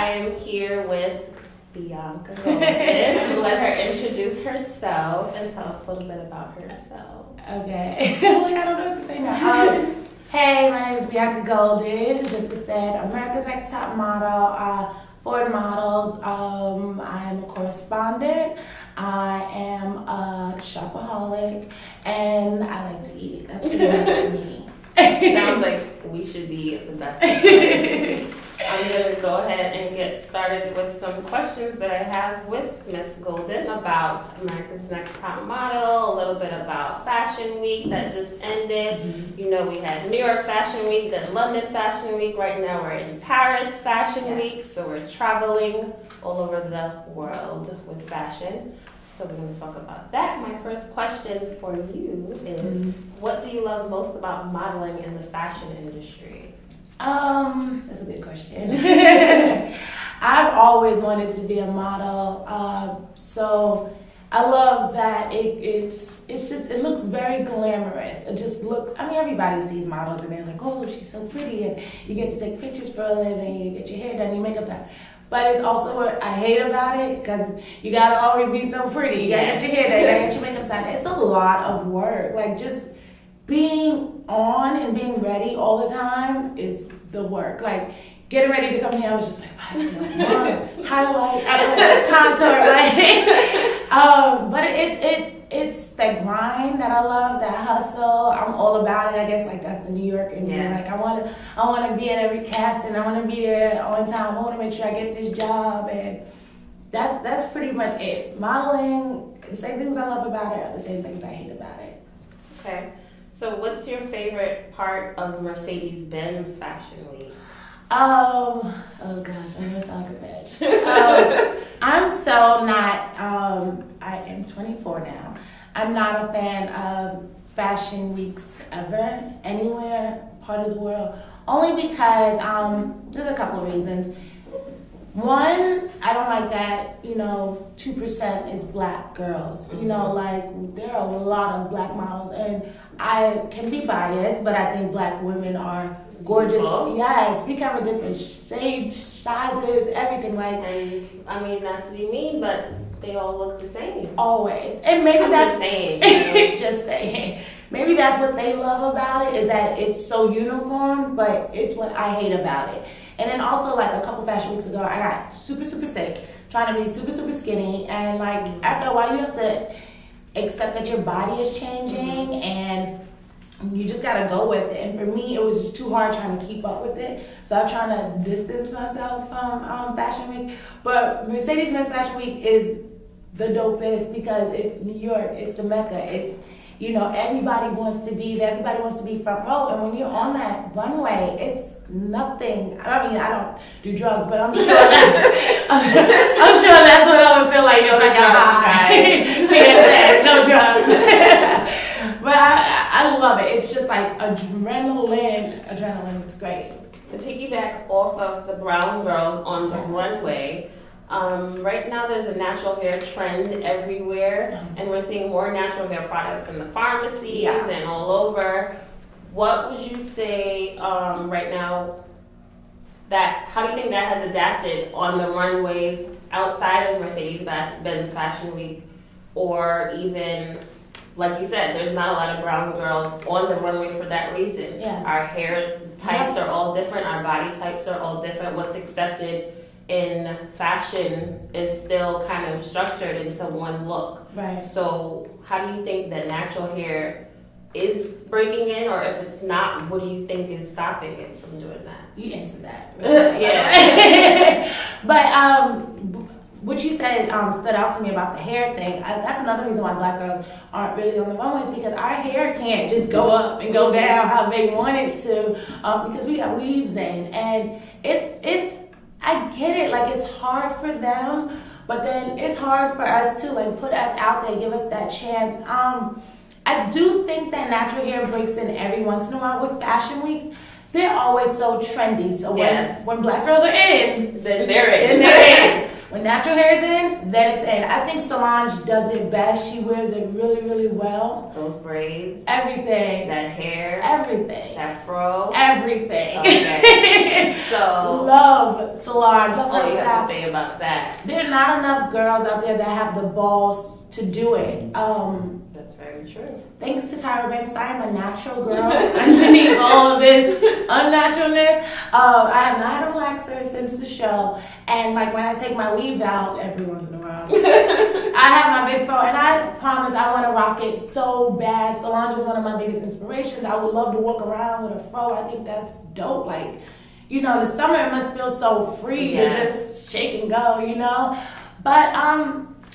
I am here with Bianca Golden. Let her introduce herself and tell us a little bit about herself. Okay. Like, I don't know what to say now. Hey, my name is Bianca Golden. Jessica said, America's Next Top Model, Ford Models. I'm a correspondent. I am a shopaholic, and I like to eat. That's pretty much me. Sounds like we should be the best. I'm going to go ahead and get started with some questions that I have with Miss Golden about America's Next Top Model, a little bit about Fashion Week that just ended. Mm-hmm. You know, we had New York Fashion Week, then London Fashion Week. Right now we're in Paris Fashion Week, so we're traveling all over the world with fashion. So we're going to talk about that. My first question for you is, what do you love most about modeling in the fashion industry? That's a good question. I've always wanted to be a model, so I love that it looks very glamorous. It just looks, I mean, everybody sees models and they're like, oh, she's so pretty, and you get to take pictures for a living, you get your hair done, your makeup done. But it's also what I hate about it, because you gotta always be so pretty. You gotta get your hair done, you gotta get your makeup done. It's a lot of work. Like, just being on and being ready all the time is the work. Like, getting ready to come here, I was just like, I don't know, highlight, contour, but it's the grind that I love, that hustle. I'm all about it. I guess, like, that's the New Yorker in me. Like, I want to be at every casting. I want to be there on time. I want to make sure I get this job, and that's pretty much it. Modeling, the same things I love about it are the same things I hate about it. Okay. So what's your favorite part of Mercedes-Benz Fashion Week? Oh gosh, I'm gonna sound like a bitch. I'm so not, I am 24 now. I'm not a fan of fashion weeks ever, anywhere, part of the world. Only because, there's a couple of reasons. One, I don't like that, 2% is black girls. Like, there are a lot of black models, and I can be biased, but I think black women are gorgeous. Yes, we cover different shapes, sizes, everything. Like, and I mean, not to be mean, but they all look the same. Always. And maybe that's just saying. Just saying. Maybe that's what they love about it, is that it's so uniform, but it's what I hate about it. And then also, like, a couple fashion weeks ago, I got super, super sick, trying to be super, super skinny. And, like, after a while, you have to accept that your body is changing, and you just gotta go with it. And for me, it was just too hard trying to keep up with it. So I'm trying to distance myself from Fashion Week. But Mercedes-Benz Fashion Week is the dopest, because it's New York, it's the Mecca, it's, everybody wants to be there, everybody wants to be front row. And when you're on that runway, it's nothing. I mean, I don't do drugs, but I'm sure that's what I would feel like. I got high. No drugs. But I love it. It's just like adrenaline. It's great. To piggyback off of the brown girls on the runway, right now there's a natural hair trend everywhere, and we're seeing more natural hair products in the pharmacies and all over. What would you say right now, how do you think that has adapted on the runways outside of Mercedes-Benz Fashion Week, or even, like you said, there's not a lot of brown girls on the runway for that reason. Yeah. Our hair types are all different, our body types are all different. What's accepted in fashion is still kind of structured into one look. Right. So how do you think that natural hair is breaking in, or if it's not, what do you think is stopping it from doing that? You answered that. Really. Yeah. But what you said stood out to me about the hair thing. That's another reason why black girls aren't really on the runways, because our hair can't just go up and go down how they want it to, because we got weaves in, and it's I get it, like, it's hard for them, but then it's hard for us to, like, put us out there, give us that chance. I do think that natural hair breaks in every once in a while. With fashion weeks, they're always so trendy. So when black girls are in, then they're in. When natural natural hair is in, then it's in. I think Solange does it best. She wears it really, really well. Those braids. Everything. That hair. Everything. That fro. Everything. Okay. So. Love Solange. Love All her you style. have to say about that. There are not enough girls out there that have the balls to do it. That's very true. Thanks to Tyra Banks, I am a natural girl underneath all of this unnaturalness. I have not had a relaxer since the show. And like when I take my weave out every once in a while, I have my big fro, and I promise I want to rock it so bad. Solange is one of my biggest inspirations. I would love to walk around with a fro. I think that's dope. Like, in the summer it must feel so free to just shake and go, But I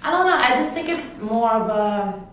don't know. I just think it's more of a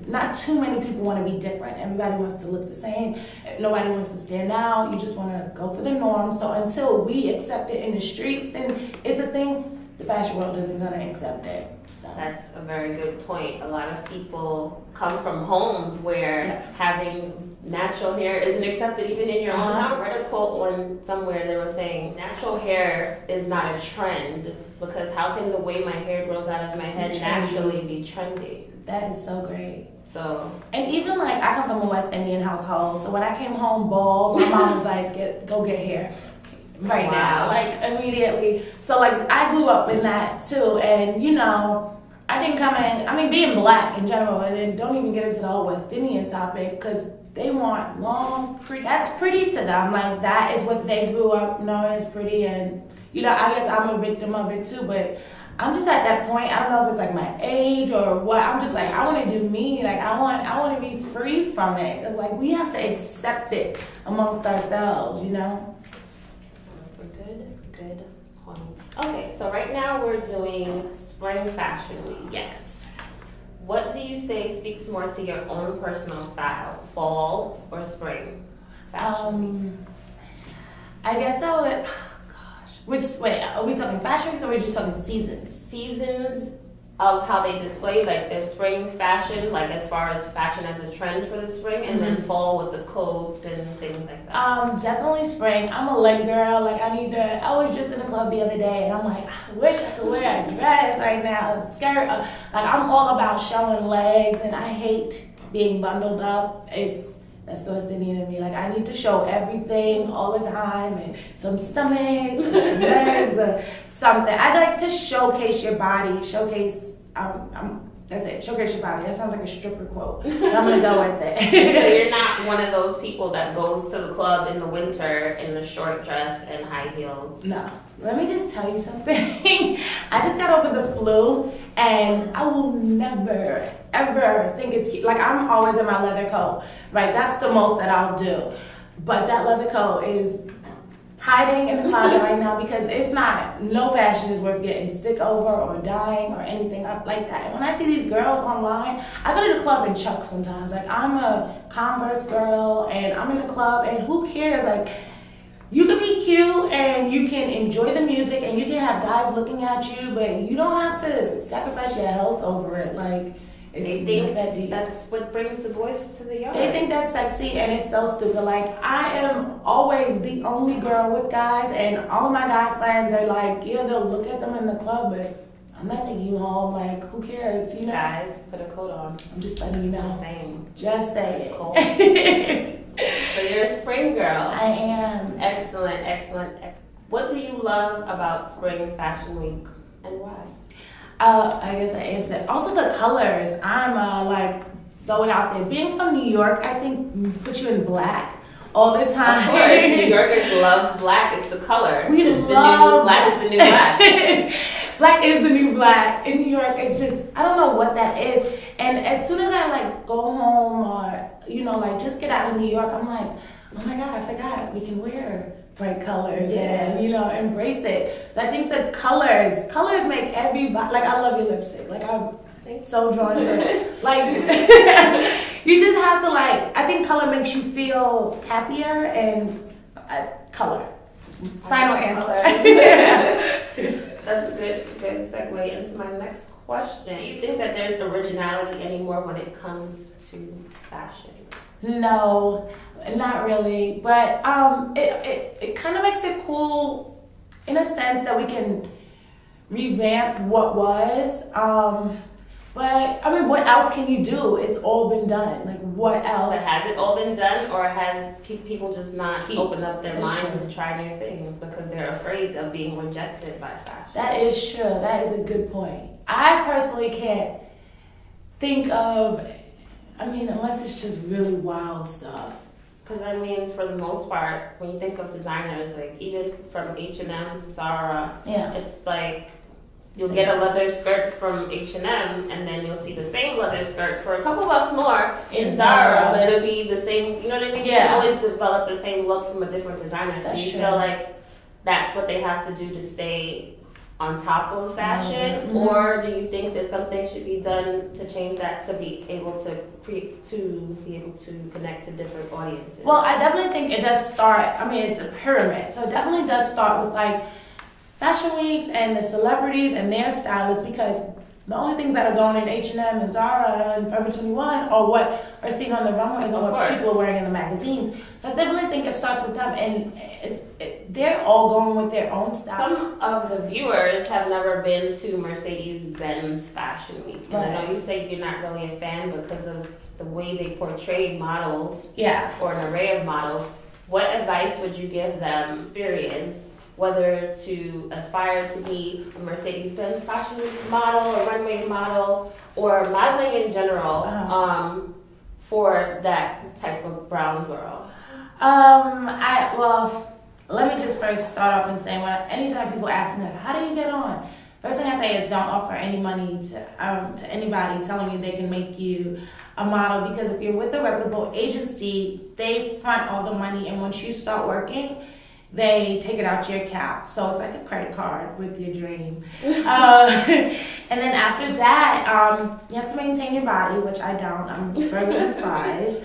not too many people want to be different. Everybody wants to look the same. Nobody wants to stand out. You just want to go for the norm. So until we accept it in the streets and it's a thing, the fashion world isn't going to accept it. So. That's a very good point. A lot of people come from homes where having natural hair isn't accepted even in your own house. I read a quote on somewhere they were saying natural hair is not a trend because how can the way my hair grows out of my head naturally be trendy? That is so great. So, and even like I come from a West Indian household, so when I came home bald, my mom was like, go get hair right now, like immediately. So like I grew up in that too, and I didn't come in. I mean, being black in general, and then don't even get into the whole West Indian topic because they want long, pretty. That's pretty to them. Like that is what they grew up knowing as pretty, and I guess I'm a victim of it too, but. I'm just at that point. I don't know if it's like my age or what. I'm just like I want to do me. Like I want to be free from it. Like we have to accept it amongst ourselves. That's a good point. Okay, so right now we're doing Spring Fashion Week. Yes. What do you say speaks more to your own personal style, fall or spring fashion week? I guess I would. Wait, are we talking fashion weeks or are we just talking seasons? Seasons of how they display, like their spring fashion, like as far as fashion as a trend for the spring, and then fall with the coats and things like that. Definitely spring. I'm a leg girl. Like I was just in the club the other day and I'm like, I wish I could wear a dress right now, a skirt. Like I'm all about showing legs and I hate being bundled up. That's the West Indian in me. Like, I need to show everything all the time and some stomach, some legs, or something. I like to showcase your body, that's it, showcase your body. That sounds like a stripper quote. I'm going to go with it. So you're not one of those people that goes to the club in the winter in a short dress and high heels? No. Let me just tell you something. I just got over the flu, and I will never, ever think it's cute. Like, I'm always in my leather coat, right? That's the most that I'll do. But that leather coat is hiding in the closet right now because no fashion is worth getting sick over or dying or anything up like that. And when I see these girls online, I go to the club in Chucks sometimes. Like, I'm a Converse girl, and I'm in the club, and who cares? Like, you can be cute and you can enjoy the music and you can have guys looking at you, but you don't have to sacrifice your health over it. Like, they think that deep. That's what brings the boys to the yard. They think that's sexy and it's so stupid. Like, I am always the only girl with guys, and all of my guy friends are like, yeah, they'll look at them in the club, but I'm not taking you home. Like, who cares? Guys, put a coat on. I'm just letting you know. Just saying. It's cold. So you're a spring girl. I am. Excellent. What do you love about Spring Fashion Week and why? I guess I answered that. Also the colors. I'm throw it out there. Being from New York, I think put you in black all the time. Of course, New Yorkers love black. It's the color. Black is the new black. Black is the new black. In New York, it's just, I don't know what that is. And as soon as I go home or, just get out of New York, I'm like, oh my God, I forgot we can wear bright colors and, embrace it. So I think the colors make everybody, I love your lipstick. I'm so drawn to it. You just have to I think color makes you feel happier and color. Final answer. That's a good segue into my next question. Do you think that there's originality anymore when it comes to fashion? No, not really. But it kind of makes it cool in a sense that we can revamp what was. But I mean, what else can you do? It's all been done. Like, what else? But has it all been done, or has people just not opened up their minds to try new things because they're afraid of being rejected by fashion? That is true. That is a good point. I personally can't think of, I mean, unless it's just really wild stuff. Because, I mean, for the most part, when you think of designers, like, even from H&M, Zara, it's like, you'll get a leather skirt from H&M, and then you'll see the same leather skirt for a couple bucks more in Zara, but it'll be the same, you know what I mean? Yeah. You always develop the same look from a different designer, so you feel like that's what they have to do to stay on top of fashion, or do you think that something should be done to change that to be able to connect to different audiences? Well, I definitely think it does start, I mean, it's the pyramid, so it definitely does start with like fashion weeks and the celebrities and their stylists, because the only things that are going in H&M and Zara and Forever 21 are what are seen on the runways and what people are wearing in the magazines. So I definitely think it starts with them, and they're all going with their own style. Some of the viewers have never been to Mercedes-Benz Fashion Week. And I know you say you're not really a fan because of the way they portray models or an array of models. What advice would you give them experience, whether to aspire to be a Mercedes-Benz Fashion Week model, a runway model, or modeling in general, for that type of brown girl? Well, let me just first start off and say, anytime people ask me, how do you get on? First thing I say is don't offer any money to anybody telling you they can make you a model, because if you're with a reputable agency, they front all the money, and once you start working, they take it out your account. So it's like a credit card with your dream. And then after that, you have to maintain your body, which I don't. I'm burgers and fries.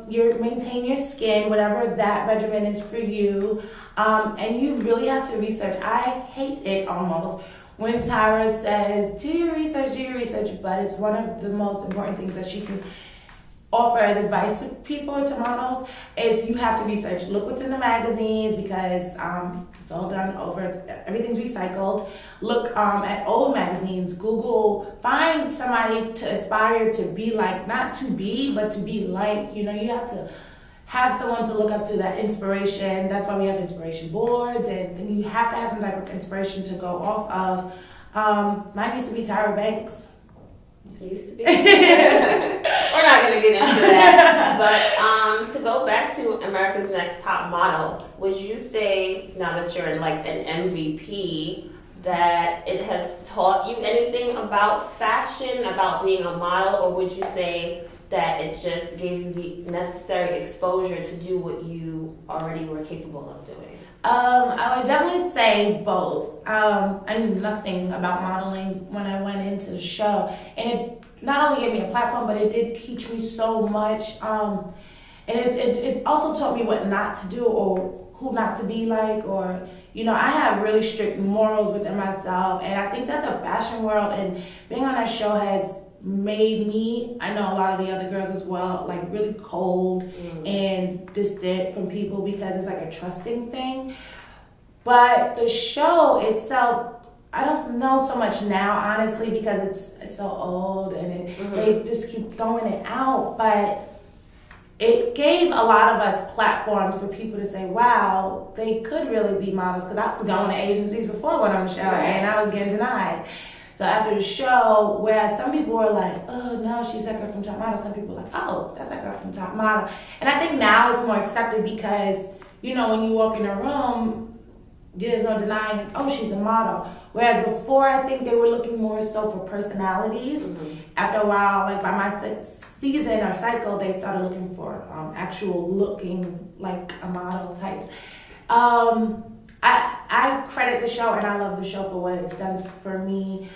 You maintain your skin, whatever that regimen is for you. And you really have to research. I hate it almost when Tyra says, do your research, but it's one of the most important things that she can offer as advice to people, to models, is you have to research. Look what's in the magazines, because it's all done over, everything's recycled. Look at old magazines, Google, find somebody to aspire to be like, not to be, but to be like. You know, you have to have someone to look up to, that inspiration. That's why we have inspiration boards, and you have to have some type of inspiration to go off of. Mine used to be Tyra Banks. It used to be. We're not going to get into that. But to go back to America's Next Top Model, would you say, now that you're like an MVP, that it has taught you anything about fashion, about being a model, or would you say that it just gave you the necessary exposure to do what you already were capable of doing? I would definitely say both. I knew nothing about modeling when I went into the show, and it not only gave me a platform, but it did teach me so much. And it also taught me what not to do, or who not to be like, or, you know, I have really strict morals within myself, and I think that the fashion world and being on that show has made me, I know a lot of the other girls as well, like really cold and distant from people, because it's like a trusting thing. But the show itself, I don't know so much now, honestly, because it's so old, and they just keep throwing it out. But it gave a lot of us platforms for people to say, wow, they could really be models, because I was going to agencies before I went on the show, and I was getting denied. So after the show, whereas some people were like, oh no, she's that girl from Top Model, some people were like, oh, that's that girl from Top Model. And I think now it's more accepted, because, you know, when you walk in a room, there's no denying, like, oh, she's a model. Whereas before, I think they were looking more so for personalities. After a while, like by my season or cycle, they started looking for actual looking like a model types. I credit the show, and I love the show for what it's done for me.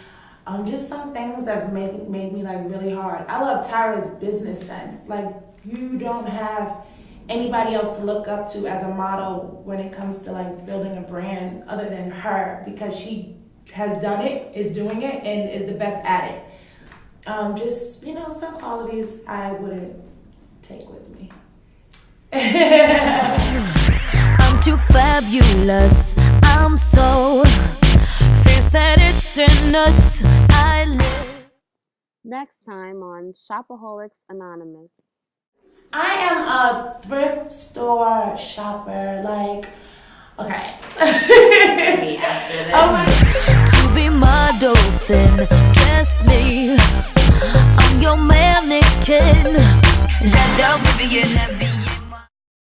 Just some things that made me like really hard. I love Tyra's business sense. Like, you don't have anybody else to look up to as a model when it comes to like building a brand other than her, because she has done it, is doing it, and is the best at it. Just, you know, some qualities I wouldn't take with me. I'm too fabulous. I'm so donuts I live. Next time on Shopaholics Anonymous. I am a thrift store shopper. Like, okay. Me after this. Oh my. To be my dolphin, dress me. I'm your mannequin. J'adore, baby, you're not